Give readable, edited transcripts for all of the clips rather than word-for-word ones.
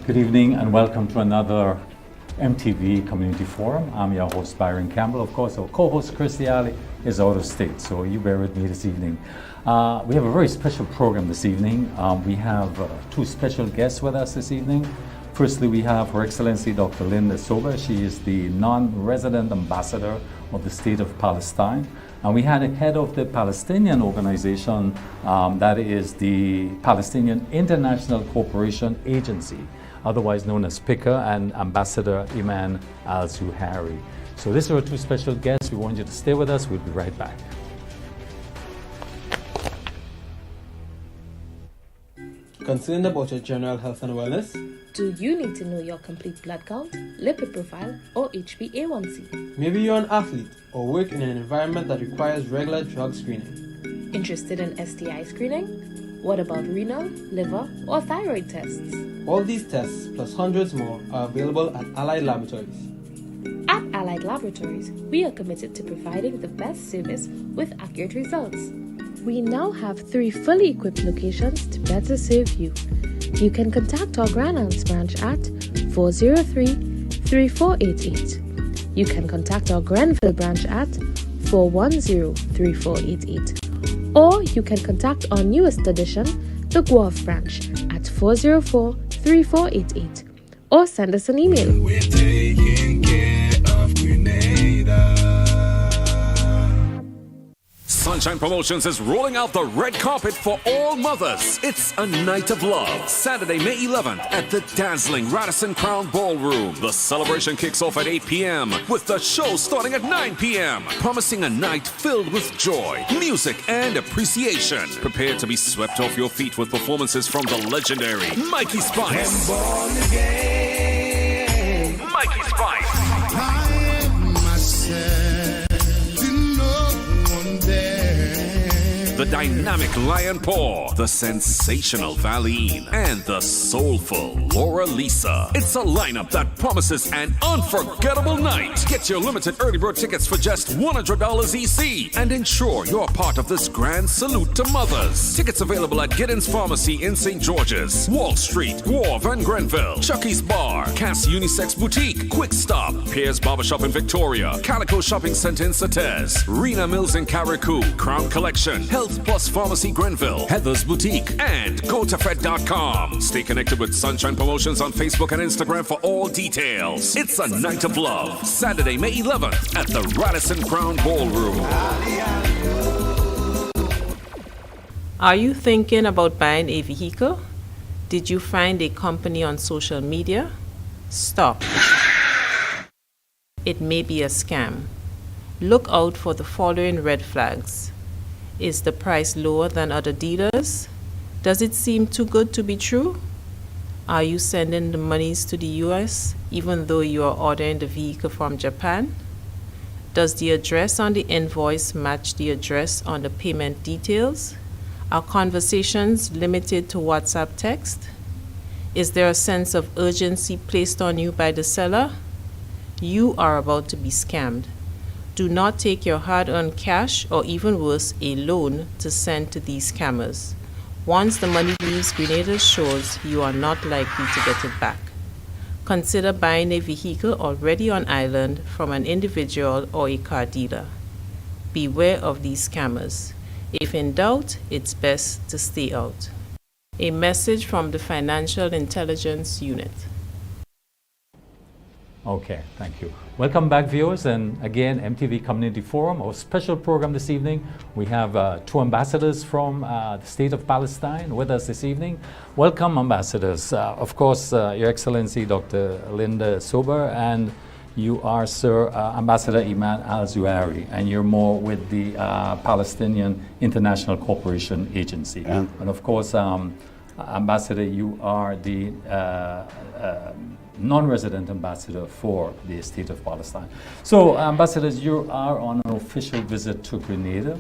Good evening and welcome to another MTV Community Forum. I'm your host, Byron Campbell. Of course, our co-host, Christy Ali, is out of state, so you bear with me this evening. We have a very special program this evening. We have two special guests with us this evening. Firstly, we have Her Excellency Dr. Linda Sobbeh. She is the non-resident ambassador of the State of Palestine. And we had a head of the Palestinian organization, that is the Palestinian International Cooperation Agency, otherwise known as PICA, and Ambassador IMAD AL-ZUHAIRI. So these are our two special guests. We want you to stay with us. We'll be right back. Concerned about your general health and wellness? Do you need to know your complete blood count, lipid profile, or HbA1c? Maybe you're an athlete or work in an environment that requires regular drug screening. Interested in STI screening? What about renal, liver, or thyroid tests? All these tests, plus hundreds more, are available at Allied Laboratories. At Allied Laboratories, we are committed to providing the best service with accurate results. We now have 3 fully equipped locations to better serve you. You can contact our Grand Anse branch at 403-3488. You can contact our Grenville branch at 410-3488. Or you can contact our newest addition, the Guelph branch, at 404-3488. Or send us an email. We're taking care of Grenada. Sunshine Promotions is rolling out the red carpet for all mothers. It's a night of love. Saturday, May 11th at the dazzling Radisson Crown Ballroom. The celebration kicks off at 8 p.m. with the show starting at 9 p.m. Promising a night filled with joy, music, and appreciation. Prepare to be swept off your feet with performances from the legendary Mikey Spice. Mikey Spice. The dynamic Lion Paw, the sensational Valine, and the soulful Laura Lisa. It's a lineup that promises an unforgettable night. Get your limited early bird tickets for just $100 EC and ensure you're part of this grand salute to mothers. Tickets available at Giddens Pharmacy in St. George's, Wall Street, Guelph and Grenville, Chucky's Bar, Cass Unisex Boutique, Quick Stop, Pierre's Barbershop in Victoria, Calico Shopping Center in Sates, Rena Mills in Carriacou, Crown Collection, Health Plus Pharmacy Grenville, Heather's Boutique, and GoToFed.com. Stay connected with Sunshine Promotions on Facebook and Instagram for all details. It's a night of love. Saturday, May 11th at the Radisson Crown Ballroom. Are you thinking about buying a vehicle? Did you find a company on social media? Stop. It may be a scam. Look out for the following red flags. Is the price lower than other dealers? Does it seem too good to be true? Are you sending the monies to the US even though you are ordering the vehicle from Japan? Does the address on the invoice match the address on the payment details? Are conversations limited to WhatsApp text? Is there a sense of urgency placed on you by the seller? You are about to be scammed. Do not take your hard-earned cash or even worse, a loan to send to these scammers. Once the money leaves Grenada's shores, you are not likely to get it back. Consider buying a vehicle already on island from an individual or a car dealer. Beware of these scammers. If in doubt, it's best to stay out. A message from the Financial Intelligence Unit. Okay, thank you. Welcome back, viewers, and again, MTV Community Forum, our special program this evening. We have 2 ambassadors from the State of Palestine with us this evening. Welcome, ambassadors. Of course, Your Excellency, Dr. Linda Sobbeh, and you are, Sir, Ambassador IMAD AL-ZUHAIRI, and you're more with the Palestinian International Cooperation Agency. And of course, Ambassador, you are the non-resident ambassador for the State of Palestine. So, ambassadors, you are on an official visit to Grenada.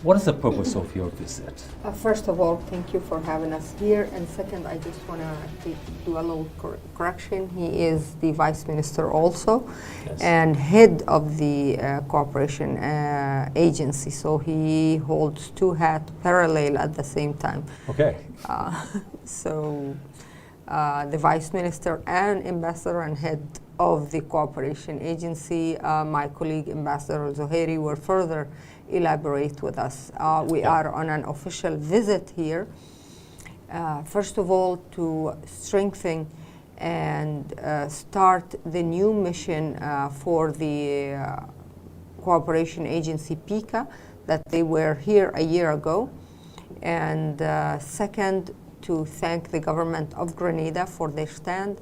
What is the purpose of your visit? First of all, thank you for having us here. And second, I just want to do a little correction. He is the Vice Minister also, yes, and head of the cooperation agency. So he holds 2 hats parallel at the same time. Okay. the Vice Minister and Ambassador and head of the cooperation agency, my colleague Ambassador AL-ZUHAIRI, will further elaborate with us. We are on an official visit here, first of all, to strengthen and start the new mission for the cooperation agency PICA, that they were here a year ago. And second, to thank the government of Grenada for their stand.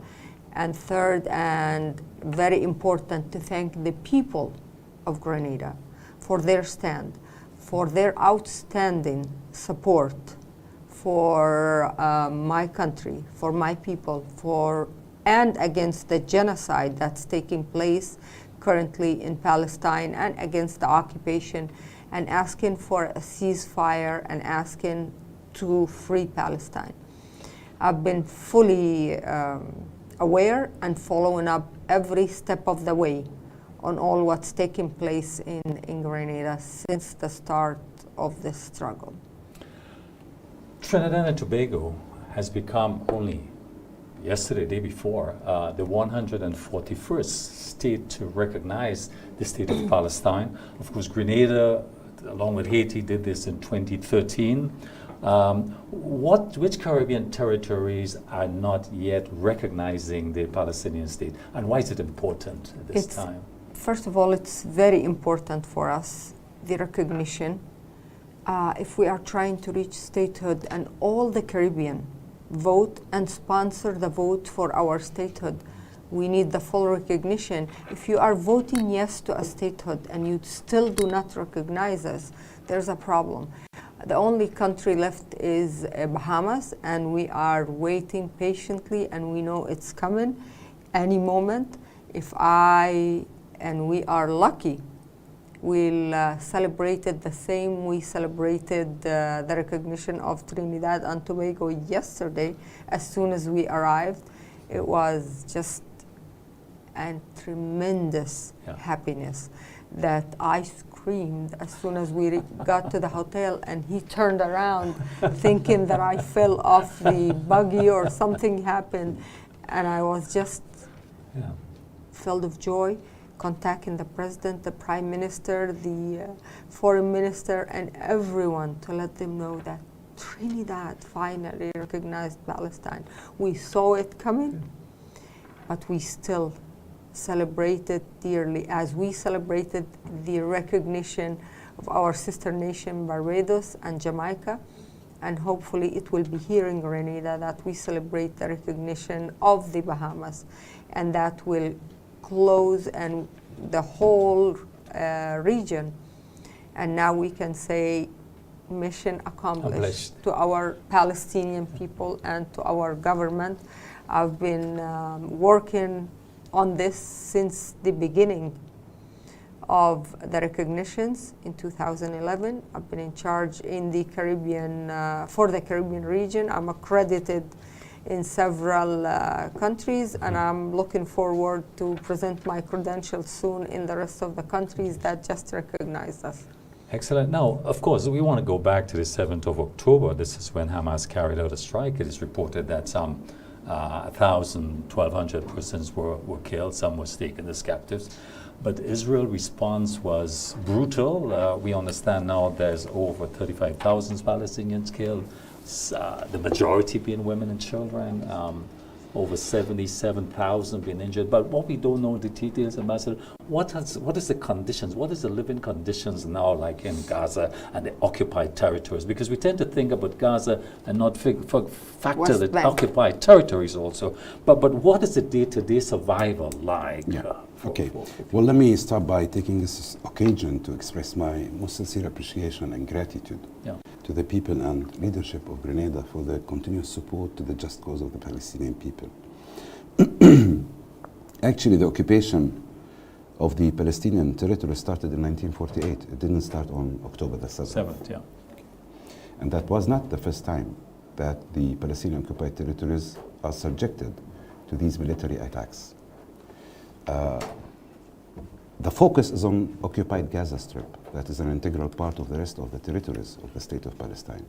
And third, and very important, to thank the people of Grenada for their stand, for their outstanding support for my country, for my people, and against the genocide that's taking place currently in Palestine, and against the occupation, and asking for a ceasefire and asking to free Palestine. I've been fully aware and following up every step of the way on all what's taking place in Grenada since the start of this struggle. Trinidad and Tobago has become only yesterday, day before, the 141st state to recognize the state of Palestine. Of course, Grenada, along with Haiti, did this in 2013. Which Caribbean territories are not yet recognizing the Palestinian state, and why is it important at this time? First of all, it's very important for us, the recognition. If we are trying to reach statehood and all the Caribbean vote and sponsor the vote for our statehood, we need the full recognition. If you are voting yes to a statehood and you still do not recognize us, there's a problem. The only country left is Bahamas, and we are waiting patiently, and we know it's coming any moment. And we are lucky, we'll celebrate it the same we celebrated the recognition of Trinidad and Tobago yesterday as soon as we arrived. It was just a tremendous happiness that I screamed as soon as we got to the hotel, and he turned around thinking that I fell off the buggy or something happened, and I was just filled of joy, contacting the president, the prime minister, the foreign minister, and everyone to let them know that Trinidad finally recognized Palestine. We saw it coming, but we still celebrated dearly, as we celebrated the recognition of our sister nation Barbados and Jamaica, and hopefully it will be here in Grenada that we celebrate the recognition of the Bahamas, and that will close and the whole region. And now we can say mission accomplished to our Palestinian people and to our government. I've been working on this since the beginning of the recognitions in 2011. I've been in charge in the Caribbean, for the Caribbean region. I'm accredited in several countries, and I'm looking forward to present my credentials soon in the rest of the countries that just recognized us. Excellent. Now, of course, we want to go back to the 7th of October. This is when Hamas carried out a strike. It is reported that some 1,200 persons were killed, some were taken as captives. But Israel's response was brutal. We understand now there's over 35,000 Palestinians killed, the majority being women and children, over 77,000 being injured. But what we don't know the details, Ambassador, what is the conditions, what is the living conditions now like in Gaza and the occupied territories? Because we tend to think about Gaza and not factor the occupied territories also. But what is the day-to-day survival like? Okay. Well, let me start by taking this occasion to express my most sincere appreciation and gratitude to the people and leadership of Grenada for their continuous support to the just cause of the Palestinian people. Actually, the occupation of the Palestinian territory started in 1948. It didn't start on October the 7th. And that was not the first time that the Palestinian occupied territories are subjected to these military attacks. The focus is on occupied Gaza Strip. That is an integral part of the rest of the territories of the state of Palestine.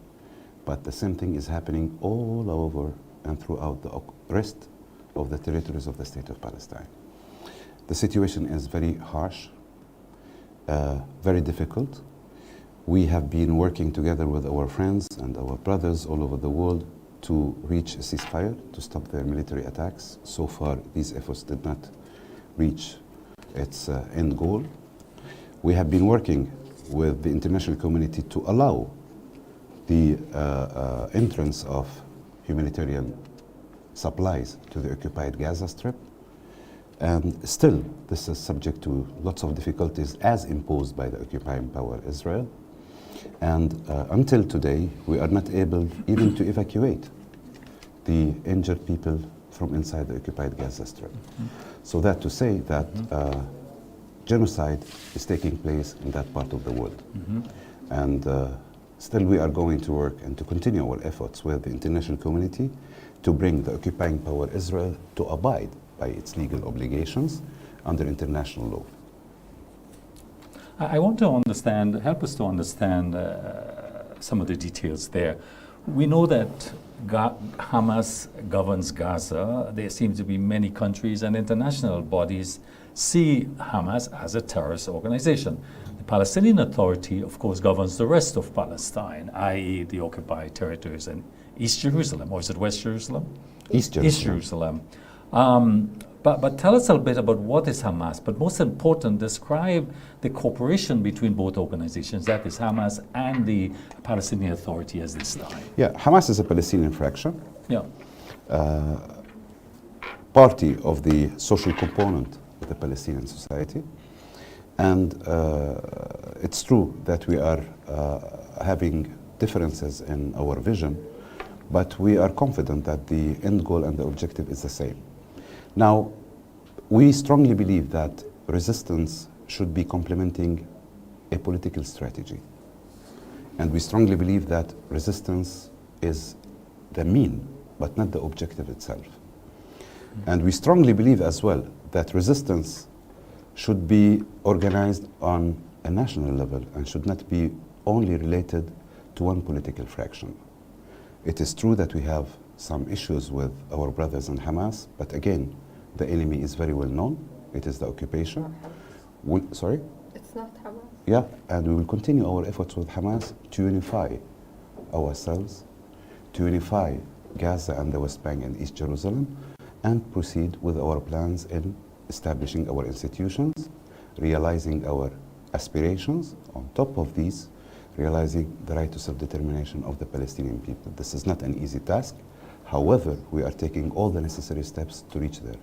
But the same thing is happening all over and throughout the rest of the territories of the State of Palestine. The situation is very harsh, very difficult. We have been working together with our friends and our brothers all over the world to reach a ceasefire, to stop the military attacks. So far, these efforts did not reach its end goal. We have been working with the international community to allow the entrance of humanitarian supplies to the occupied Gaza Strip. And still, this is subject to lots of difficulties as imposed by the occupying power Israel. And until today, we are not able even to evacuate the injured people from inside the occupied Gaza Strip. So that to say that genocide is taking place in that part of the world. And still we are going to work and to continue our efforts with the international community to bring the occupying power Israel to abide by its legal obligations under international law. I want to understand, help us to understand some of the details there. We know that Hamas governs Gaza. There seem to be many countries and international bodies see Hamas as a terrorist organization. The Palestinian Authority, of course, governs the rest of Palestine, i.e. the occupied territories in East Jerusalem, or is it West Jerusalem? East Jerusalem. East Jerusalem. But tell us a little bit about what is Hamas, but most important, describe the cooperation between both organizations, that is Hamas and the Palestinian Authority as this time. Yeah, Hamas is a Palestinian fraction, Yeah. party of the social component of the Palestinian society. And it's true that we are having differences in our vision, but we are confident that the end goal and the objective is the same. Now, we strongly believe that resistance should be complementing a political strategy. And we strongly believe that resistance is the mean, but not the objective itself. And we strongly believe as well that resistance should be organized on a national level and should not be only related to one political fraction. It is true that we have some issues with our brothers in Hamas, but again, the enemy is very well known. It is the occupation. Sorry? It's not Hamas. Yeah, and we will continue our efforts with Hamas to unify ourselves, to unify Gaza and the West Bank and East Jerusalem, and proceed with our plans in establishing our institutions, realizing our aspirations. On top of these, realizing the right to self-determination of the Palestinian people. This is not an easy task. However, we are taking all the necessary steps to reach there.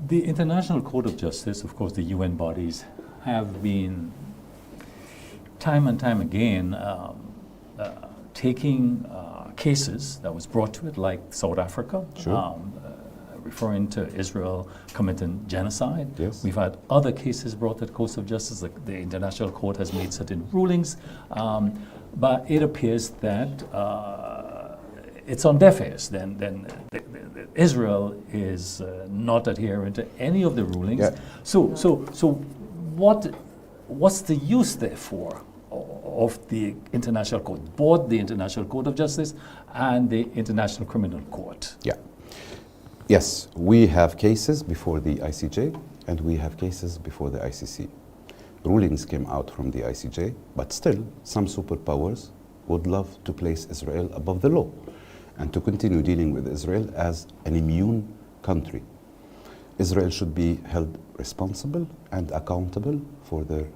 The International Court of Justice, of course, the UN bodies, have been time and time again taking cases that was brought to it, like South Africa, Sure. Referring to Israel committing genocide. Yes. We've had other cases brought to the Court of Justice. The International Court has made certain rulings, but it appears that it's on deaf ears. Then Israel is not adhering to any of the rulings. Yeah. So what's the use, therefore, of the International Court, both the International Court of Justice and the International Criminal Court? Yeah. Yes, we have cases before the ICJ and we have cases before the ICC. Rulings came out from the ICJ, but still some superpowers would love to place Israel above the law and to continue dealing with Israel as an immune country. Israel should be held responsible and accountable for their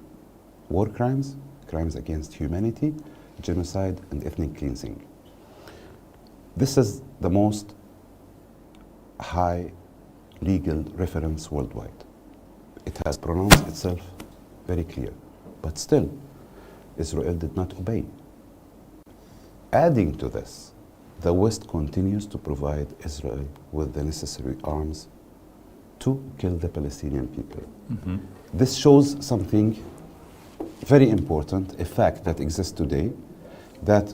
war crimes, crimes against humanity, genocide, and ethnic cleansing. This is the most high legal reference worldwide. It has pronounced itself very clear, but still, Israel did not obey. Adding to this, the West continues to provide Israel with the necessary arms to kill the Palestinian people. Mm-hmm. This shows something very important, a fact that exists today, that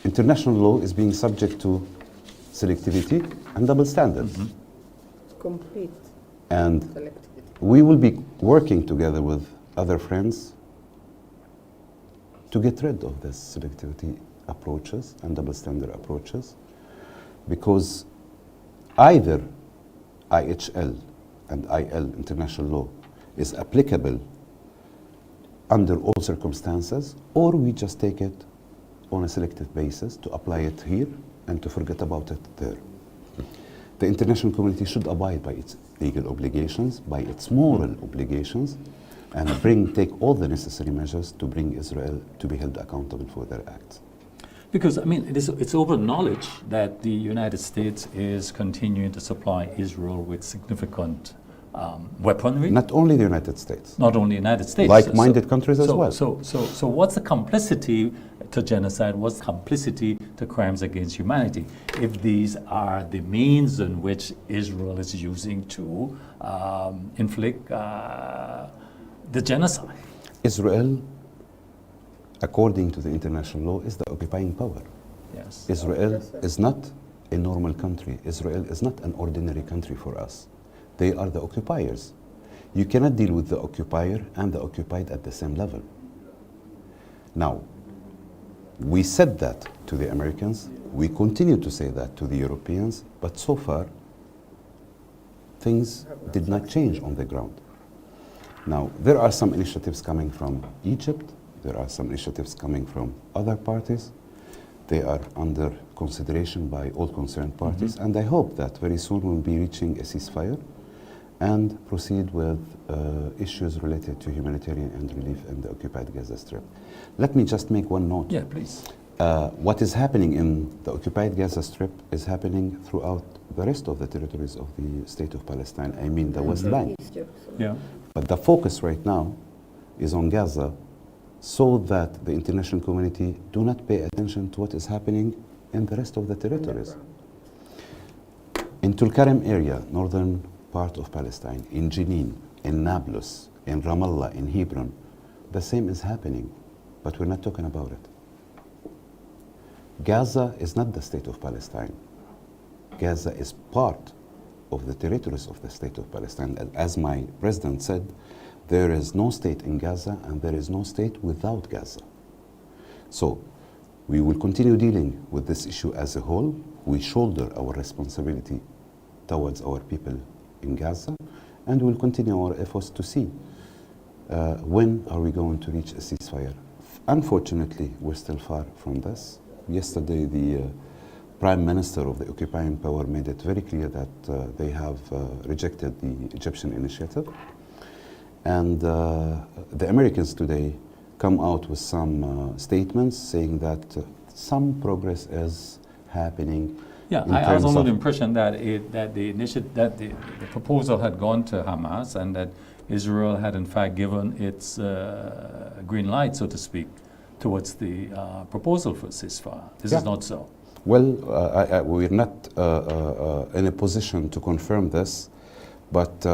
international law is being subject to selectivity and double standards. Mm-hmm. Complete And selectivity. we will be working together with other friends to get rid of this selectivity approaches and double standard approaches, because either IHL and IL, international law, is applicable under all circumstances, or we just take it on a selective basis to apply it here and to forget about it there. The international community should abide by its legal obligations, by its moral obligations, and take all the necessary measures to bring Israel to be held accountable for their acts. Because, I mean, it's open knowledge that the United States is continuing to supply Israel with significant weaponry. Not only the United States. Not only the United States. Like-minded countries as well. So what's the complicity to genocide? What's the complicity to crimes against humanity? If these are the means in which Israel is using to inflict the genocide. Israel, according to the international law, is the occupying power. Yes. Israel is not a normal country. Israel is not an ordinary country for us. They are the occupiers. You cannot deal with the occupier and the occupied at the same level. Now, we said that to the Americans, we continue to say that to the Europeans, but so far, things did not change on the ground. Now, there are some initiatives coming from Egypt, there are some initiatives coming from other parties. They are under consideration by all concerned parties, and I hope that very soon we'll be reaching a ceasefire and proceed with issues related to humanitarian and relief in the occupied Gaza Strip. Let me just make one note. Yeah, please. What is happening in the occupied Gaza Strip is happening throughout the rest of the territories of the State of Palestine, I mean the West Bank. Yeah. But the focus right now is on Gaza, so that the international community do not pay attention to what is happening in the rest of the territories. In Tulkarem area, northern part of Palestine, in Jenin, in Nablus, in Ramallah, in Hebron, the same is happening, but we're not talking about it. Gaza is not the state of Palestine. Gaza is part of the territories of the state of Palestine. As my president said, there is no state in Gaza and there is no state without Gaza. So we will continue dealing with this issue as a whole. We shoulder our responsibility towards our people in Gaza, and we'll continue our efforts to see when are we going to reach a ceasefire. Unfortunately, we're still far from this. Yesterday, the Prime Minister of the occupying power made it very clear that they have rejected the Egyptian initiative. And the Americans today come out with some statements saying that some progress is happening. Yeah, I was under the impression that the proposal had gone to Hamas and that Israel had in fact given its green light, so to speak, towards the proposal for ceasefire. This is not so. Well, we're not in a position to confirm this, but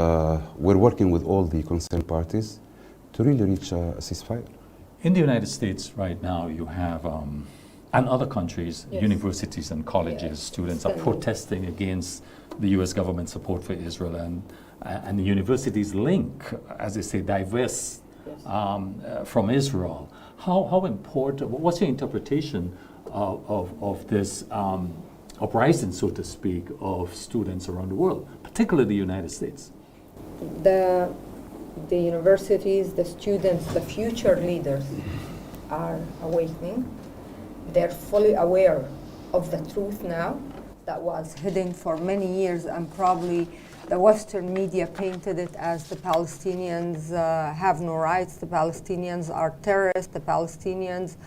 we're working with all the concerned parties to really reach a ceasefire. In the United States right now, you have, and other countries, universities and colleges, students are protesting against the U.S. government support for Israel, and the universities link, as they say, divest from Israel. How important, what's your interpretation of this uprising, so to speak, of students around the world, particularly the United States? The universities, the students, the future leaders are awakening. They're fully aware of the truth now that was hidden for many years, and probably the Western media painted it as the Palestinians have no rights, the Palestinians are terrorists, the Palestinians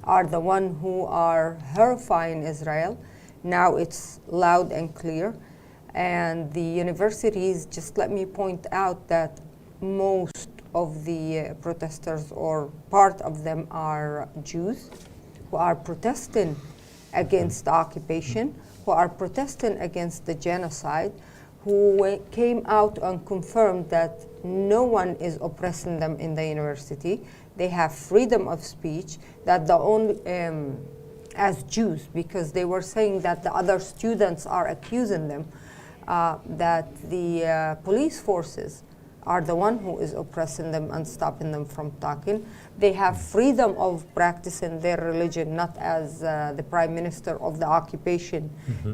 are the one who are horrifying Israel. Now it's loud and clear. And the universities, just let me point out that most of the protesters, or part of them, are Jews who are protesting against the occupation, who are protesting against the genocide, who came out and confirmed that no one is oppressing them in the university. They have freedom of speech, that the only, as Jews, because they were saying that the other students are accusing them that the police forces are the one who is oppressing them and stopping them from talking. They have freedom of practicing their religion, not as the prime minister of the occupation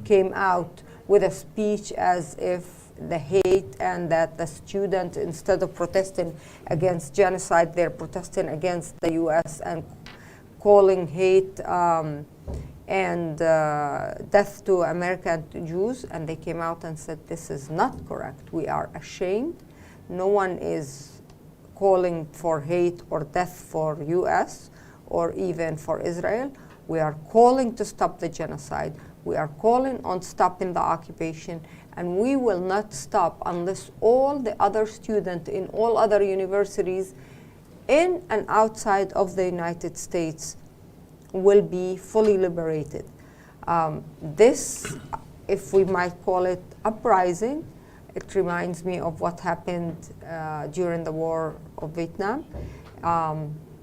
came out with a speech as if the hate and that the student, instead of protesting against genocide, they're protesting against the US and calling hate and death to American Jews. And they came out and said, this is not correct. We are ashamed. No one is calling for hate or death for US or even for Israel. We are calling to stop the genocide. We are calling on stopping the occupation, and we will not stop unless all the other students in all other universities in and outside of the United States will be fully liberated. This, if we might call it uprising, it reminds me of what happened during the War of Vietnam.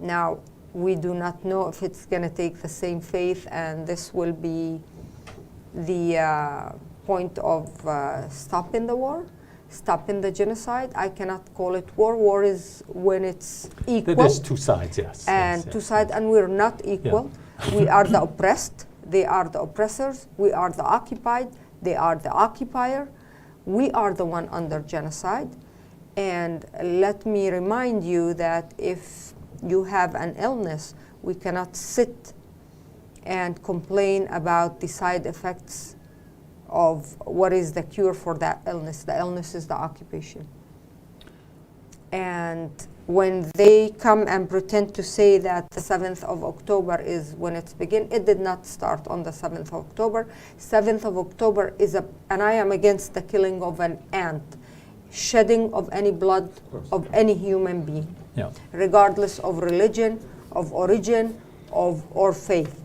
Now, we do not know if it's going to take the same faith, and this will be the point of stopping the war, stopping the genocide. I cannot call it war. War is when it's equal. There's two sides, yes. And yes, two sides, and we're not equal. Yeah. We are the oppressed. They are the oppressors. We are the occupied. They are the occupier. We are the one under genocide. And let me remind you that if you have an illness, we cannot sit and complain about the side effects of what is the cure for that illness. The illness is the occupation. And when they come and pretend to say that the 7th of October is when it's begin, it did not start on the 7th of October. 7th of October is and I am against the killing of an ant, shedding of any blood of any human being, regardless of religion, of origin, or faith.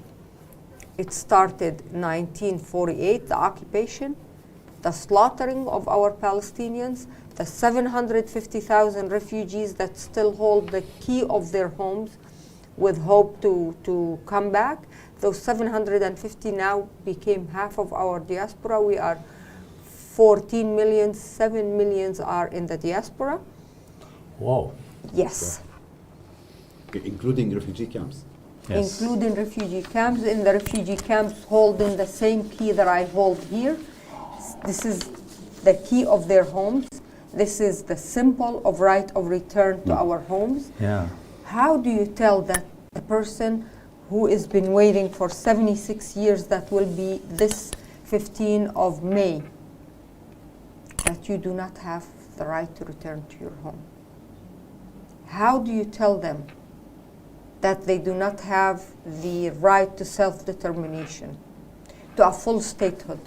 It started 1948, the occupation, the slaughtering of our Palestinians, the 750,000 refugees that still hold the key of their homes with hope to come back. Those 750 now became half of our diaspora. We are 14 million, 7 million are in the diaspora. Whoa. Yes. Including refugee camps? Yes. Including refugee camps. In the refugee camps holding the same key that I hold here. This is the key of their homes. This is the symbol of right of return to our homes. Yeah. How do you tell that the person who has been waiting for 76 years, that will be this 15 of May, that you do not have the right to return to your home? How do you tell them that they do not have the right to self-determination, to a full statehood?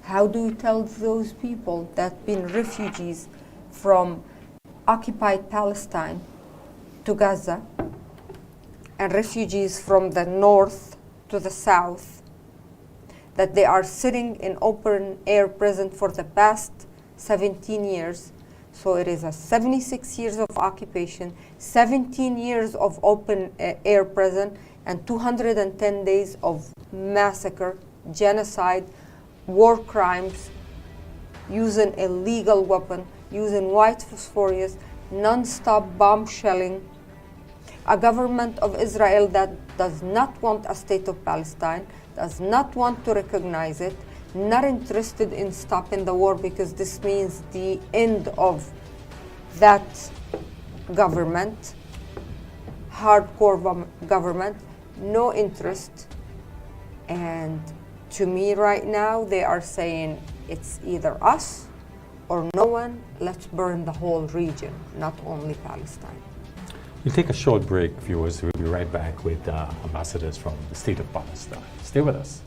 How do you tell those people that been refugees from occupied Palestine to Gaza, and refugees from the north to the south, that they are sitting in open air prison for the past 17 years? So it is a 76 years of occupation, 17 years of open air prison, and 210 days of massacre, genocide, war crimes, using illegal weapon, using white phosphorus, non-stop bomb shelling, a government of Israel that does not want a state of Palestine, does not want to recognize it, not interested in stopping the war because this means the end of that government, hardcore government, no interest. And to me right now, they are saying it's either us or no one. Let's burn the whole region, not only Palestine. We'll take a short break, viewers. We'll be right back with ambassadors from the state of Palestine. Stay with us.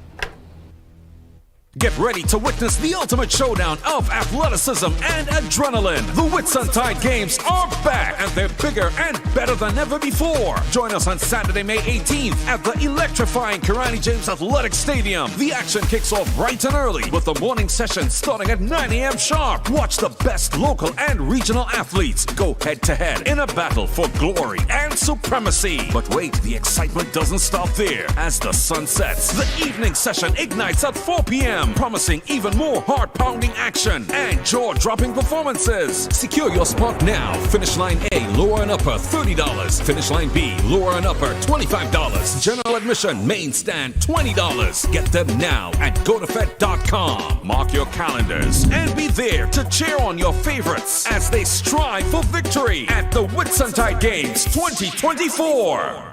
Get ready to witness the ultimate showdown of athleticism and adrenaline. The Whitsuntide Games are back, and they're bigger and better than ever before. Join us on Saturday, May 18th at the electrifying Kirani James Athletic Stadium. The action kicks off bright and early with the morning session starting at 9 a.m. sharp. Watch the best local and regional athletes go head-to-head in a battle for glory and supremacy. But wait, the excitement doesn't stop there. As the sun sets, the evening session ignites at 4 p.m. p.m., promising even more heart-pounding action and jaw-dropping performances. Secure your spot now. Finish line A, lower and upper, $30. Finish line B, lower and upper, $25. General admission, main stand, $20. Get them now at gotofed.com. Mark your calendars and be there to cheer on your favorites as they strive for victory at the Whitsuntide Games 2024.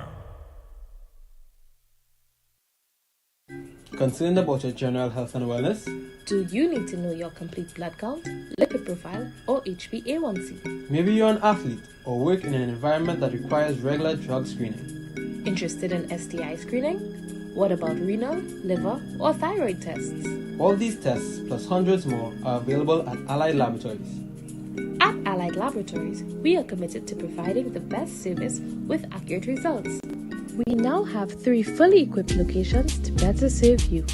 Concerned about your general health and wellness? Do you need to know your complete blood count, lipid profile, or HbA1c? Maybe you're an athlete or work in an environment that requires regular drug screening. Interested in STI screening? What about renal, liver, or thyroid tests? All these tests, plus hundreds more, are available at Allied Laboratories. At Allied Laboratories, we are committed to providing the best service with accurate results. We now have 3 fully equipped locations to better serve you.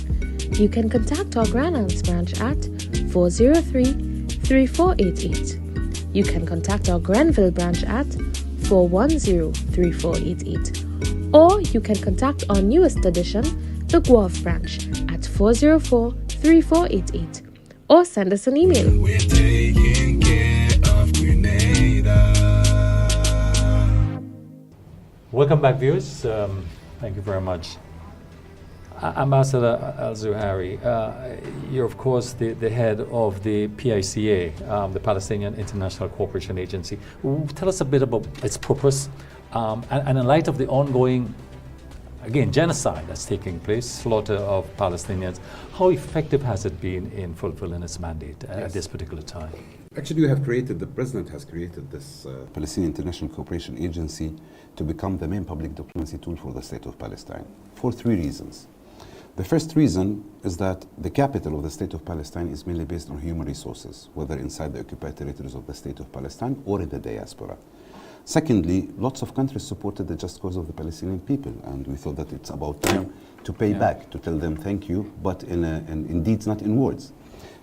You can contact our Grand Anse branch at 403-3488. You can contact our Grenville branch at 410-3488. Or you can contact our newest addition, the Guelph branch, at 404-3488. Or send us an email. We're taking care of Grenada. Welcome back, viewers. Thank you very much. Ambassador AL-ZUHAIRI, you're of course the head of the PICA, the Palestinian International Cooperation Agency. Tell us a bit about its purpose, and in light of the ongoing, again, genocide that's taking place, slaughter of Palestinians, how effective has it been in fulfilling its mandate at this particular time? Actually, the President has created this Palestinian International Cooperation Agency to become the main public diplomacy tool for the State of Palestine for 3 reasons. The first reason is that the capital of the State of Palestine is mainly based on human resources, whether inside the occupied territories of the State of Palestine or in the diaspora. Secondly, lots of countries supported the just cause of the Palestinian people, and we thought that it's about time to pay back, to tell them thank you, but in deeds, not in words.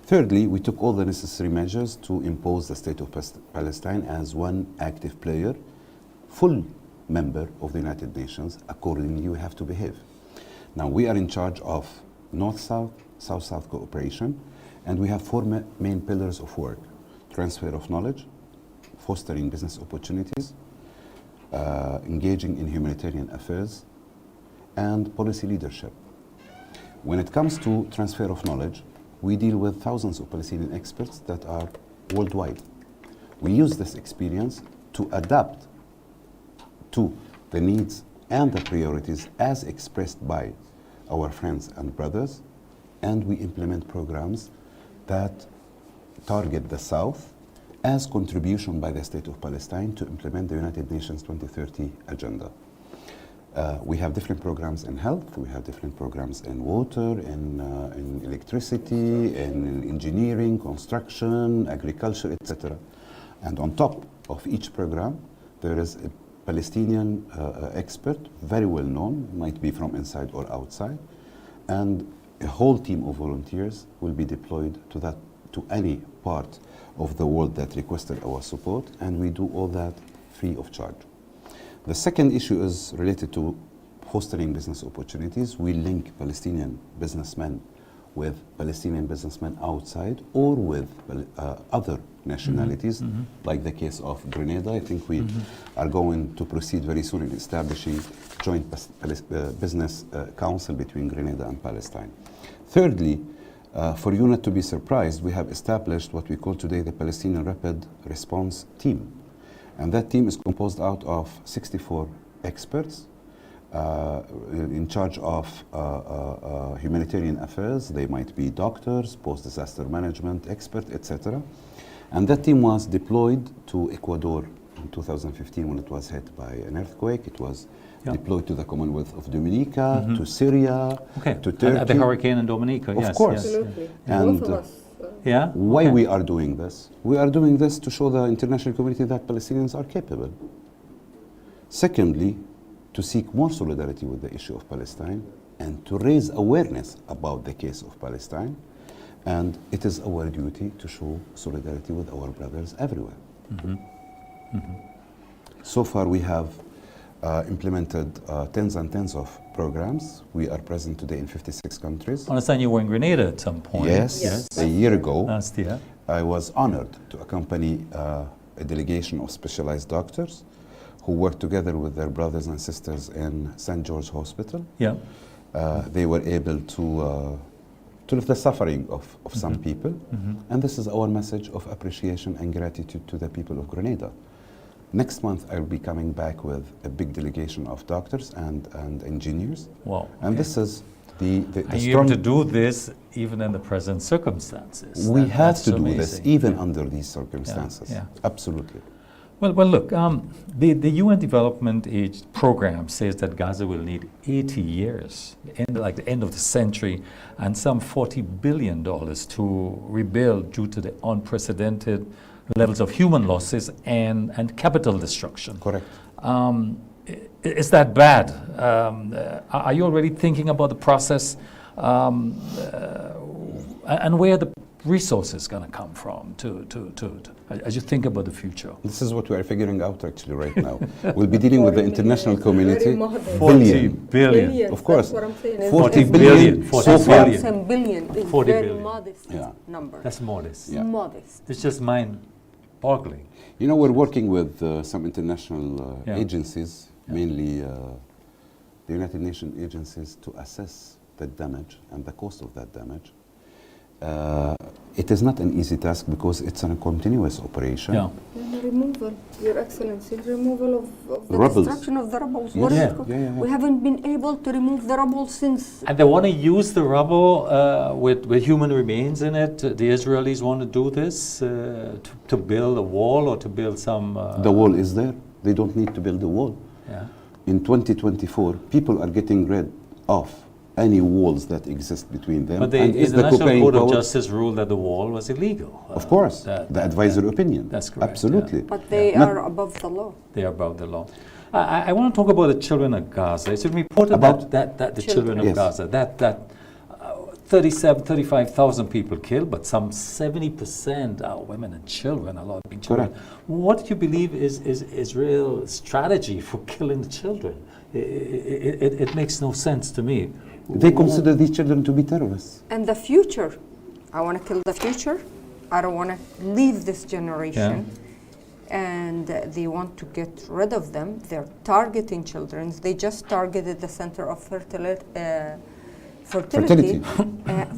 Thirdly, we took all the necessary measures to impose the State of Palestine as one active player, full member of the United Nations. Accordingly, you have to behave. Now, we are in charge of North-South, South-South cooperation, and we have 4 main pillars of work: transfer of knowledge, fostering business opportunities, engaging in humanitarian affairs, and policy leadership. When it comes to transfer of knowledge, we deal with thousands of Palestinian experts that are worldwide. We use this experience to adapt to the needs and the priorities as expressed by our friends and brothers, and we implement programs that target the South as contribution by the State of Palestine to implement the United Nations 2030 agenda. We have different programs in health, we have different programs in water, in electricity, in engineering, construction, agriculture, etc. And on top of each program, there is a Palestinian expert, very well known, might be from inside or outside, and a whole team of volunteers will be deployed to any part of the world that requested our support, and we do all that free of charge. The second issue is related to fostering business opportunities. We link Palestinian businessmen with Palestinian businessmen outside or with other nationalities, like the case of Grenada. I think we are going to proceed very soon in establishing joint business council between Grenada and Palestine. Thirdly, for you not to be surprised, we have established what we call today the Palestinian Rapid Response Team. And that team is composed out of 64 experts in charge of humanitarian affairs. They might be doctors, post-disaster management experts, etc. And that team was deployed to Ecuador in 2015 when it was hit by an earthquake. It was deployed to the Commonwealth of Dominica, to Syria, to Turkey. At the hurricane in Dominica, of course. Absolutely. And Both of us. why we are doing this? We are doing this to show the international community that Palestinians are capable. Secondly, to seek more solidarity with the issue of Palestine and to raise awareness about the case of Palestine. And it is our duty to show solidarity with our brothers everywhere. So far we have implemented tens and tens of programs. We are present today in 56 countries. I understand you were in Grenada at some point. Yes. A year ago. Last year. I was honored to accompany a delegation of specialized doctors who worked together with their brothers and sisters in St. George Hospital. Yeah. They were able to lift the suffering of some people. And this is our message of appreciation and gratitude to the people of Grenada. Next month, I will be coming back with a big delegation of doctors and engineers. Wow. And this is the Are you strong... able to do this even in the present circumstances? We have That's to do amazing. this even under these circumstances. Yeah. Absolutely. Well, look, the UN Development Aid Program says that Gaza will need 80 years, like the end of the century, and some $40 billion to rebuild due to the unprecedented levels of human losses and capital destruction. Correct. Is that bad? Are you already thinking about the process and where the resources going to come from as you think about the future? This is what we are figuring out actually right now. We'll be dealing with the international community. 40 billion. Of course. That's what I'm saying. 40 It's billion. 40 So far. billion. billion is 40 very billion. modest Yeah. number. That's modest. Yeah. Modest. It's just mind-boggling. You know, we're working with some international Yeah. agencies, mainly the United Nations agencies, to assess the damage and the cost of that damage. It is not an easy task because it's a continuous operation. Yeah. And the removal, Your Excellency, the removal of the Rubbles. destruction of the rubble. Yeah. What is Yeah. go- Yeah. We haven't been able to remove the rubble since. And they want to use the rubble with human remains in it. The Israelis want to do this to build a wall or to build some... The wall is there. They don't need to build a wall. Yeah. In 2024, people are getting rid of any walls that exist between them. But the And is International occupying Court of power- Justice ruled that the wall was illegal. Of course, That- the advisory opinion. That's correct, Absolutely. But they Not- are above the law. They are above the law. I want to talk about the children of Gaza. It's been reported About that the children of Yes. Gaza, that 35,000 people killed, but some 70% are women and children, a lot being children. Correct. What do you believe is Israel's strategy for killing the children? It makes no sense to me. They consider these children to be terrorists. And the future, I want to kill the future. I don't want to leave this generation. And they want to get rid of them. They're targeting children. They just targeted the Center of Fertility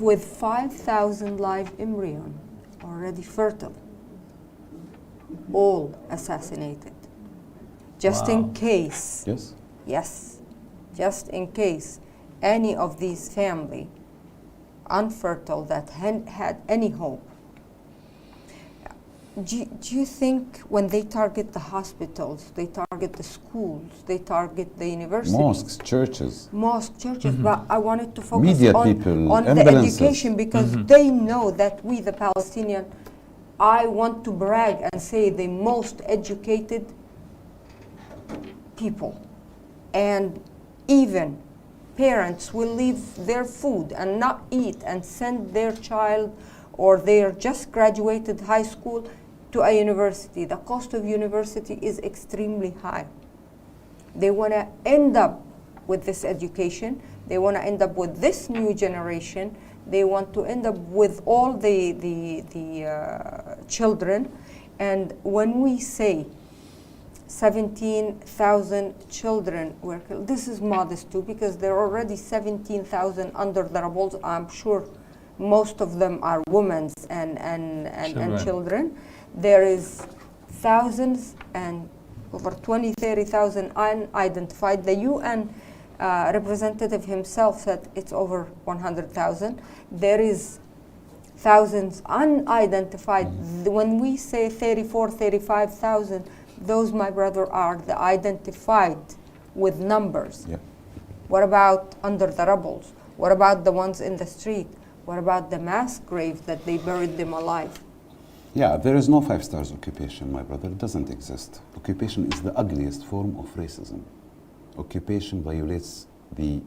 with 5,000 live embryon already fertile, all assassinated. Just in case. Yes. Yes, just in case any of these family unfertile that had any hope. Do you think when they target the hospitals, they target the schools, they target the universities? Mosques, churches. But I wanted to focus Media on people, the ambulances. education because they know that we, the Palestinian, I want to brag and say the most educated people. And even parents will leave their food and not eat and send their child or they're just graduated high school to a university. The cost of university is extremely high. They want to end up with this education. They want to end up with this new generation. They want to end up with all the children. And when we say 17,000 children were killed, this is modest too, because there are already 17,000 under the rubble. I'm sure most of them are women and children. There is thousands and over 30,000 unidentified. The UN representative himself said it's over 100,000. There is thousands unidentified. When we say 35,000, those, my brother, are the identified with numbers. Yeah. What about under the rubble? What about the ones in the street? What about the mass grave that they buried them alive? Yeah, there is no 5 stars occupation, my brother. It doesn't exist. Occupation is the ugliest form of racism. Occupation violates the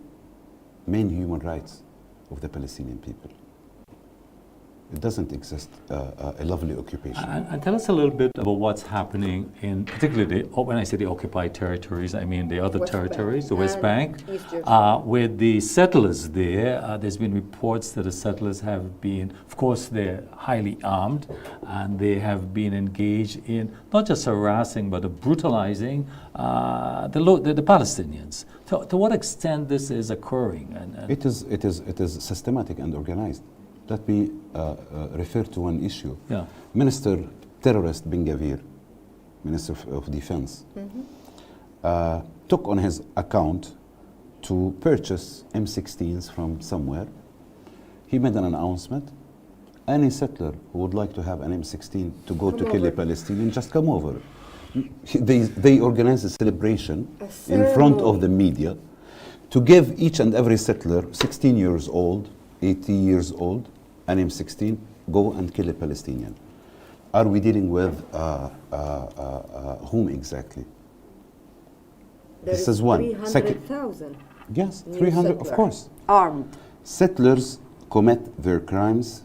main human rights of the Palestinian people. It doesn't exist a lovely occupation. And tell us a little bit about what's happening in, particularly, when I say the occupied territories, I mean the other West territories, Bank the West and Bank, East Jerusalem. with the settlers there. There's been reports that the settlers have been, of course, they're highly armed, and they have been engaged in not just harassing, but brutalizing the Palestinians. To what extent this is occurring? And It is systematic and organized. Let me refer to one issue. Yeah. Minister Terrorist Ben Gavir, Minister of Defense, took on his account to purchase M16s from somewhere. He made an announcement. Any settler who would like to have an M16 to go to kill a Palestinian, just come over. They organized a celebration in front of the media to give each and every settler, 16 years old, 80 years old, an M16, go and kill a Palestinian. Are we dealing with whom exactly? This is one. 300,000. Yes, new 300, of settlers. course. Armed. Settlers commit their crimes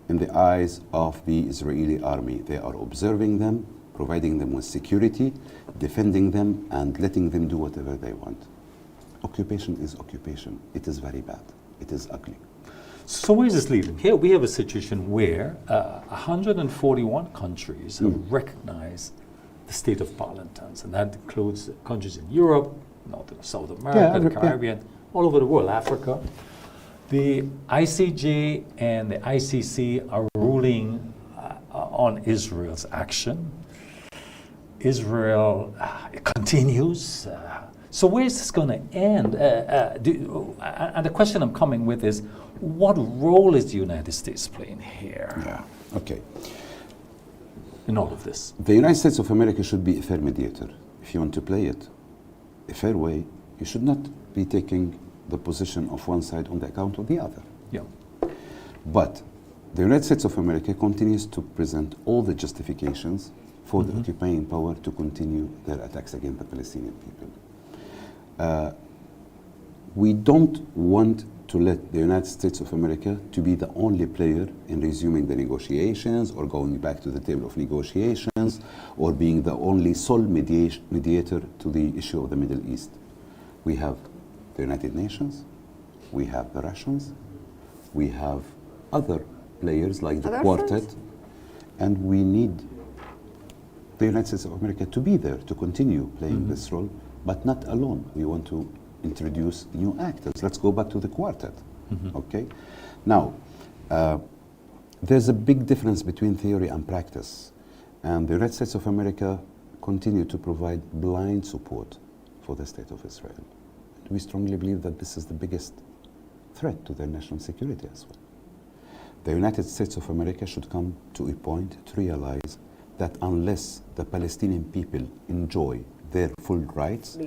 in the eyes of the Israeli army. They are observing them, providing them with security, defending them, and letting them do whatever they want. Occupation is occupation. It is very bad. It is ugly. So where is this leading? Here we have a situation where 141 countries have recognized the state of Palestinians, and that includes countries in Europe, North and South America, the Caribbean, all over the world, Africa. The ICJ and the ICC are ruling on Israel's action. Israel continues. So where is this going to end? And the question I'm coming with is, what role is the United States playing here? Yeah, okay. In all of this? The United States of America should be a fair mediator. If you want to play it a fair way, you should not be taking the position of one side on the account of the other. Yeah. But the United States of America continues to present all the justifications for the occupying power to continue their attacks against the Palestinian people. We don't want to let the United States of America to be the only player in resuming the negotiations or going back to the table of negotiations or being the only sole mediator to the issue of the Middle East. We have the United Nations, we have the Russians, we have other players like the Quartet, and we need the United States of America to be there to continue playing this role, but not alone. We want to introduce new actors. Let's go back to the Quartet. Okay? Now, there's a big difference between theory and practice, and the United States of America continue to provide blind support for the State of Israel. We strongly believe that this is the biggest threat to their national security as well. The United States of America should come to a point to realize that unless the Palestinian people enjoy their full rights,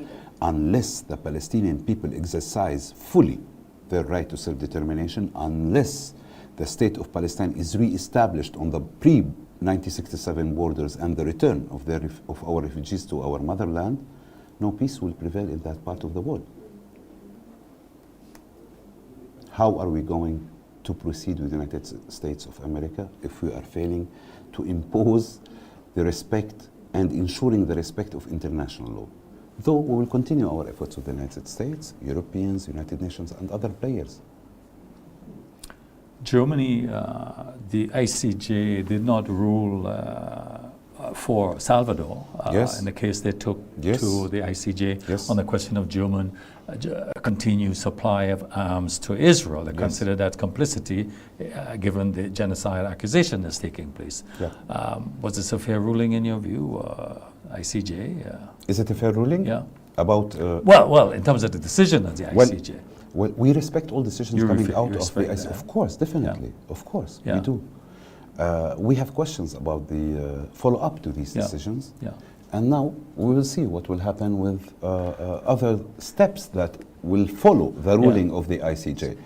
unless the Palestinian people exercise fully their right to self-determination, unless the state of Palestine is re-established on the pre-1967 borders and the return of our refugees to our motherland, no peace will prevail in that part of the world. How are we going to proceed with the United States of America if we are failing to impose the respect and ensuring the respect of international law? Though we will continue our efforts with the United States, Europeans, United Nations, and other players. Germany, the ICJ did not rule for Salvador in the case they took to the ICJ on the question of German continued supply of arms to Israel. They consider that complicity given the genocide accusation that's taking place. Was this a fair ruling in your view, ICJ? Is it a fair ruling? Yeah. About well, in terms of the decision of the ICJ. Well, we respect all decisions coming out of the ICJ. Of course, definitely. Of course, we do. We have questions about the follow-up to these decisions. And now we will see what will happen with other steps that will follow the ruling of the ICJ.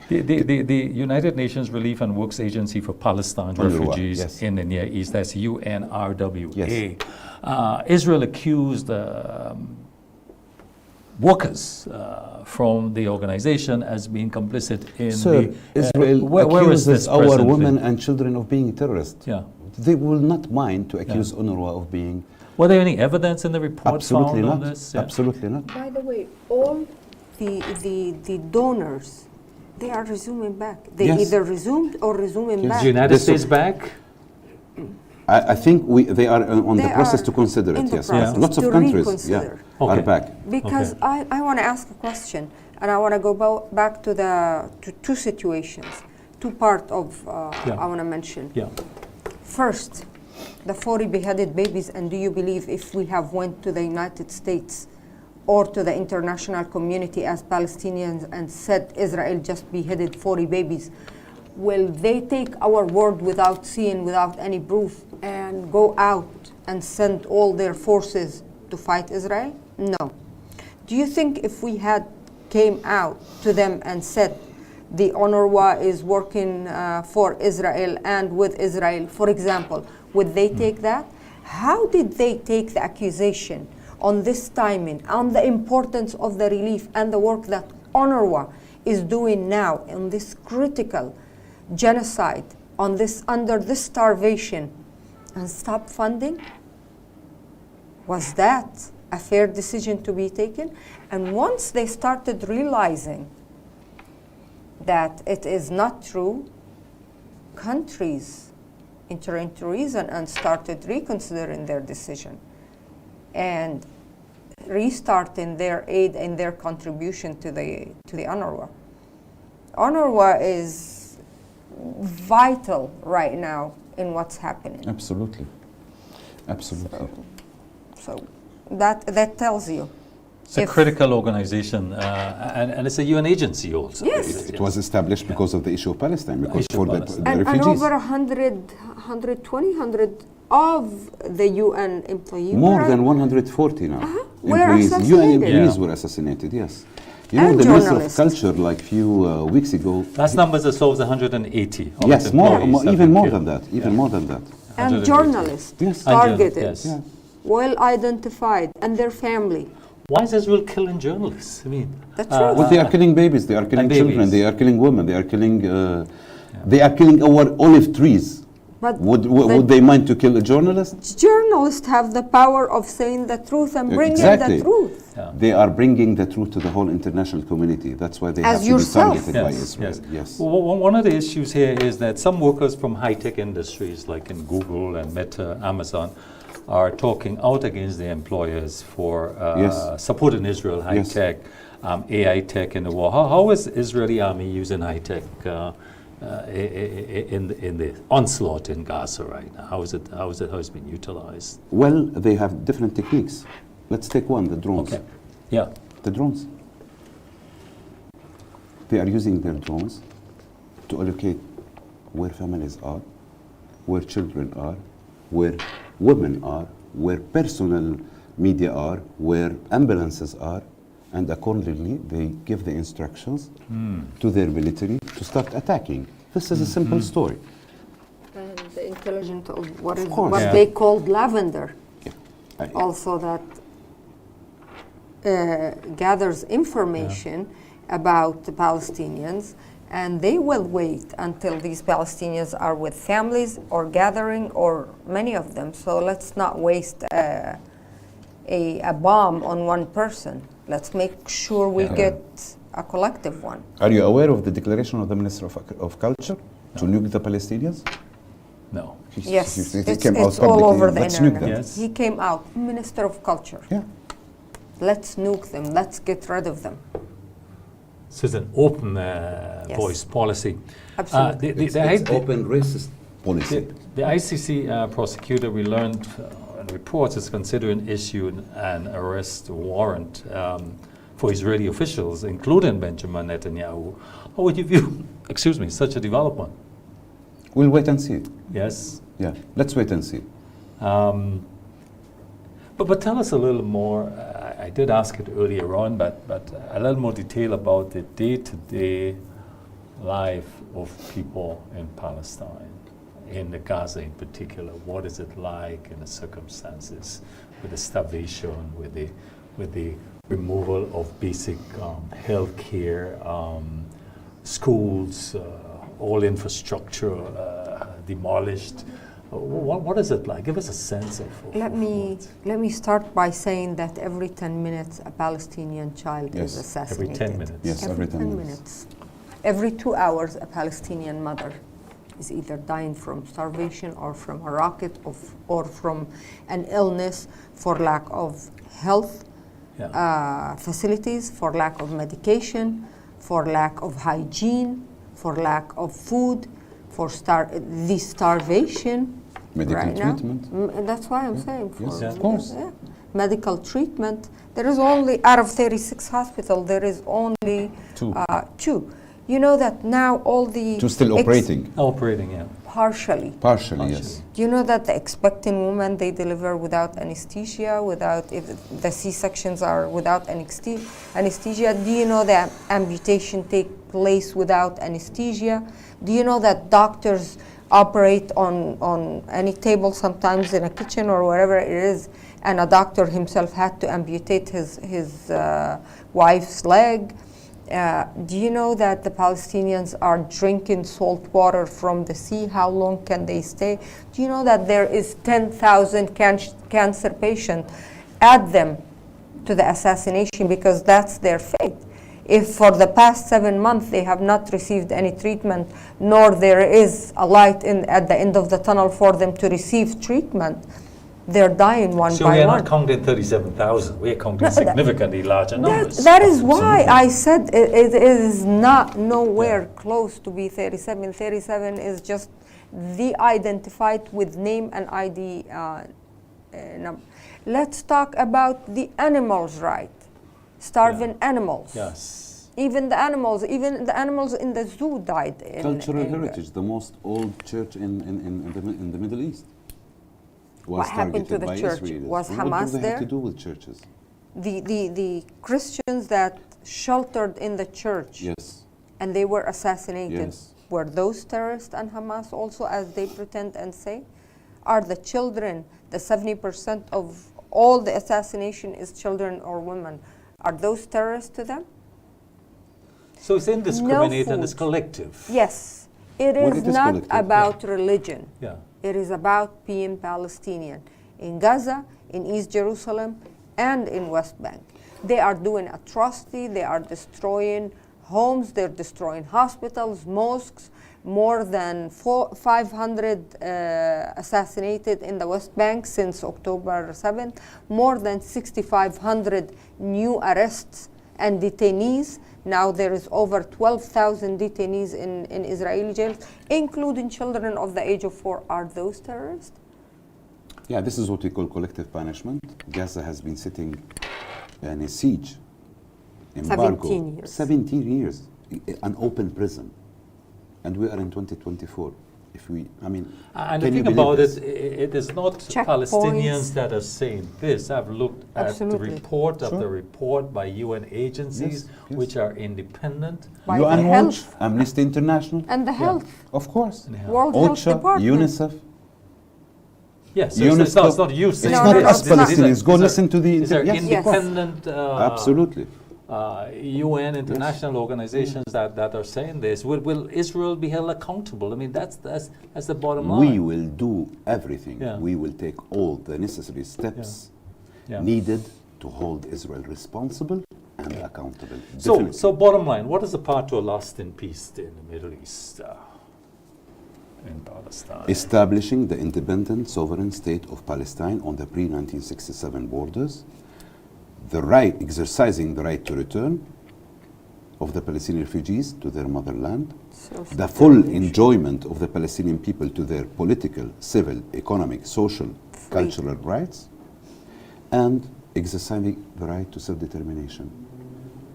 The United Nations Relief and Works Agency for Palestine refugees in the Near East, that's UNRWA. Israel accused workers from the organization as being complicit in Sir, the... Israel where is this accuses our presently? women and children of being terrorists. Yeah. They will not mind to accuse UNRWA of being... Were there any evidence in the report Absolutely found not. on this? Yeah. Absolutely not. By the way, all the donors, they are resuming back. They Yes. either resumed or resuming Is back. the United This- States back? I think they are on They the process are to consider in it, the yes. process Lots of to countries reconsider. Okay. are back. Because Okay. I want to ask a question, and I want to go back to two situations, two parts of Yeah. I want to mention. Yeah. First, the 40 beheaded babies, and do you believe if we have went to the United States or to the international community as Palestinians and said Israel just beheaded 40 babies, will they take our word without seeing, without any proof, and go out and send all their forces to fight Israel? No. Do you think if we had came out to them and said the UNRWA is working for Israel and with Israel, for example, would they take that? How did they take the accusation on this timing, on the importance of the relief and the work that UNRWA is doing now in this critical genocide, on this under this starvation, and stop funding? Was that a fair decision to be taken? And once they started realizing that it is not true, countries enter into reason and started reconsidering their decision and restarting their aid and their contribution to the UNRWA. UNRWA is vital right now in what's happening. Absolutely. Absolutely. So that tells you. It's a If- critical organization, and it's a UN agency also. Yes. It was established because of the issue of Palestine, because Issue for of the Palestine. and refugees. over 100 of the UN employees. More were- than 140 now. Were Employees, UN assassinated. employees Yeah. were assassinated, yes. You know, And the Minister of journalists. Culture, like few weeks ago, Last numbers are so 180. of yes, its more, employees have even been more killed. than that, even Yeah. more than that. And 180. journalists Yes. targeted, Yes. Yeah. well identified, and their family. Why is Israel killing journalists? I mean, The truth. But they are killing babies, they are killing And children, babies. they are killing women, they are killing our olive trees. But Would they mind to kill a journalist? journalists have the power of saying the truth and bringing Exactly. the truth. They are bringing the truth to the whole international community. That's why they As have to yourself. be targeted by Israel. Yes. Well, one of the issues here is that some workers from high-tech industries, like in Google and Meta, Amazon, are talking out against their employers for Yes. supporting Israel high-tech, AI tech in the war. How is Israeli army using high-tech in the onslaught in Gaza right now? How is it being utilized? Well, they have different techniques. Let's take one, the drones. Okay. Yeah. The drones. They are using their drones to allocate where families are, where children are, where women are, where personal media are, where ambulances are, and accordingly they give the instructions to their military to start attacking. This is a simple story. And the intelligence of what course. Yeah. they called lavender, I- also that gathers information about the Palestinians, and they will wait until these Palestinians are with families or gathering, or many of them. So let's not waste a bomb on one person. Let's make sure we get a collective one. Are you aware of the declaration of the Minister of Culture to nuke the Palestinians? No. Yes, He it's came out all publicly, over the "Let's nuke internet. them." Yes. He came out, Minister of Culture. Yeah. Let's nuke them. Let's get rid of them. So it's an open voice policy. Absolutely. It's open racist policy. The ICC prosecutor, we learned in reports, is considering issuing an arrest warrant for Israeli officials, including Benjamin Netanyahu. How would you view, such a development? We'll wait and see. Yes. Yeah, let's wait and see. But tell us a little more. I did ask it earlier on, but a little more detail about the day-to-day life of people in Palestine, in the Gaza in particular. What is it like in the circumstances with the starvation, with the removal of basic health care, schools, all infrastructure demolished. What is it like? Give us a sense of Let me start by saying that every 10 minutes a Palestinian child is assassinated. Every 10 minutes. Yes, every 10 minutes. Every 2 hours a Palestinian mother is either dying from starvation or from a rocket or from an illness for lack of health facilities, for lack of medication, for lack of hygiene, for lack of food, for the starvation. Medical treatment. That's why I'm saying. Yes, of course. Medical treatment. There is only, out of 36 hospitals, there is only 2. You know that now all the... 2 still operating. Operating, yeah. Partially. Partially, yes. Do you know that the expecting women, they deliver without anesthesia, if the C-sections are without anesthesia? Do you know that amputation take place without anesthesia? Do you know that doctors operate on any table, sometimes in a kitchen or wherever it is, and a doctor himself had to amputate his wife's leg? Do you know that the Palestinians are drinking salt water from the sea? How long can they stay? Do you know that there is 10,000 cancer patients? Add them to the assassination because that's their fate. If for the past 7 months they have not received any treatment, nor there is a light at the end of the tunnel for them to receive treatment, they're dying one by one. So we are not counting 37,000. We are counting significantly larger numbers. That is why I said it is not nowhere close to be 37. 37 is just the identified with name and ID number. Let's talk about the animals' right. Starving animals. Yes. Even the animals in the zoo died. Cultural heritage, the most old church in the Middle East. What happened to the church? Was Hamas what do they there? have to do with churches? The Christians that sheltered in the church, Yes. and they were assassinated. Yes. Were those terrorists and Hamas also, as they pretend and say? Are the children, the 70% of all the assassination is children or women, are those terrorists to them? So it's indiscriminate No and it's food. collective. Yes. It Well, is it is not collective, about religion. Yeah. It is about being Palestinian. In Gaza, in East Jerusalem, and in West Bank. They are doing atrocity, they are destroying homes, they're destroying hospitals, mosques, more than 500 assassinated in the West Bank since October 7th, more than 6,500 new arrests and detainees. Now there is over 12,000 detainees in Israeli jails, including children of the age of 4. Are those terrorists? Yeah, this is what we call collective punishment. Gaza has been sitting in a siege, embargo. 17 years. 17 years, an open prison. And we are in 2024. And can the you thing believe about this? it is not Checkpoints. Palestinians that are saying this. I've looked at the Absolutely. report after report by UN agencies, Yes. which are independent. By UN the Watch, health Amnesty International, and the health, of course, World Health OCHA, Department. UNICEF. Yes, so it's not you saying It's No, not no, us it's not. Palestinians. Go listen to the... These are yes. independent Absolutely. UN international organizations that are saying this. Will Israel be held accountable? I mean, that's the bottom line. We will do everything. Yeah. We will take all the necessary steps Yeah. needed to hold Israel responsible and accountable. So Definitely. bottom line, what is the path to a lasting peace in the Middle East, in Palestine? Establishing the independent sovereign state of Palestine on the pre-1967 borders, exercising the right to return of the Palestinian refugees to their motherland, the full enjoyment of the Palestinian people to their political, civil, economic, social, cultural rights, and exercising the right to self-determination.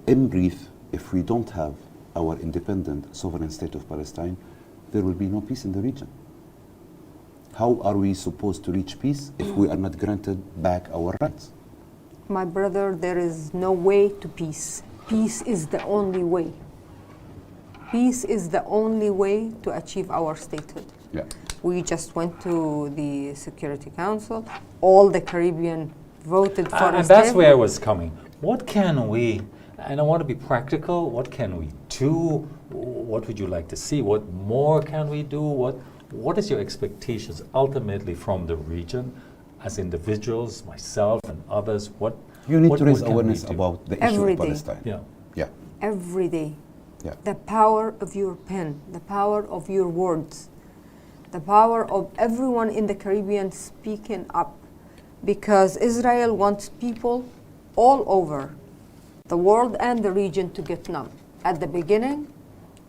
In brief, if we don't have our independent sovereign state of Palestine, there will be no peace in the region. How are we supposed to reach peace if we are not granted back our rights? My brother, there is no way to peace. Peace is the only way. Peace is the only way to achieve our statehood. Yeah. We just went to the Security Council. All the Caribbean voted for And us that's there. where I was coming. What can we, and I want to be practical, what can we do? What would you like to see? What more can we do? What is your expectations ultimately from the region as individuals, myself and others? You need what to raise can we awareness do? about the issue Every of day. Palestine. Yeah. Yeah. Every day. Yeah. The power of your pen, the power of your words, the power of everyone in the Caribbean speaking up, because Israel wants people all over the world and the region to get numb. At the beginning,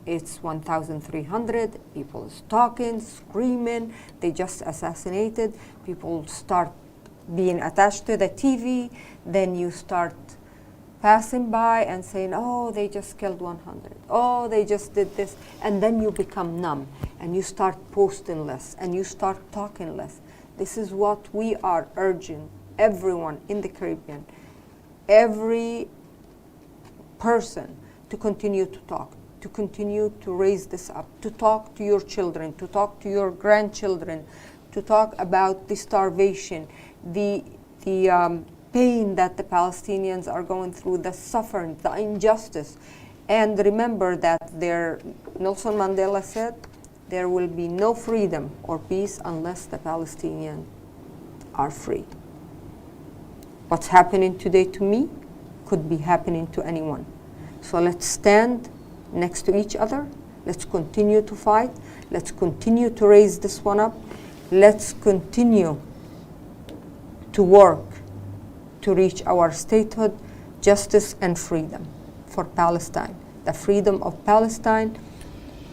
it's 1,300, people is talking, screaming, they just assassinated, people start being attached to the TV, then you start passing by and saying, oh, they just killed 100, oh, they just did this, and then you become numb, and you start posting less, and you start talking less. This is what we are urging everyone in the Caribbean, every person, to continue to talk, to continue to raise this up, to talk to your children, to talk to your grandchildren, to talk about the starvation, the pain that the Palestinians are going through, the suffering, the injustice. And remember that Nelson Mandela said, there will be no freedom or peace unless the Palestinians are free. What's happening today to me could be happening to anyone. So let's stand next to each other. Let's continue to fight. Let's continue to raise this one up. Let's continue to work to reach our statehood, justice, and freedom for Palestine. The freedom of Palestine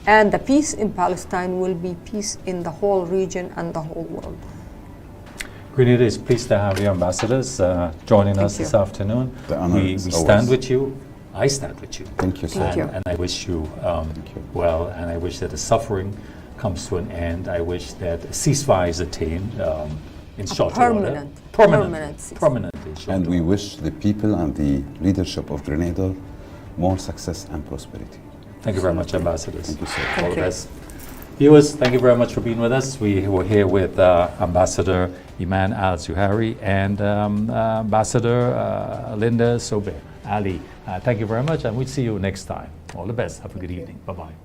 and the peace in Palestine will be peace in the whole region and the whole world. Grenada is pleased to have you, ambassadors, joining us you. this afternoon. The honor We is stand ours. with you. I stand with you. Thank you, sir. Thank you. And I wish you you. well, and I wish that the suffering comes to an end. I wish that a ceasefire is attained in short order. Permanent ceasefire. Permanent in short And we order. wish the people and the leadership of Grenada more success and prosperity. Thank you very much, ambassadors. Thank you, sir. All the you. best. Viewers, thank you very much for being with us. We were here with Ambassador IMAD AL-ZUHAIRI and Ambassador Linda Sobbeh Ali. Thank you very much, and we'll see you next time. All the best. Have a good evening. Bye-bye.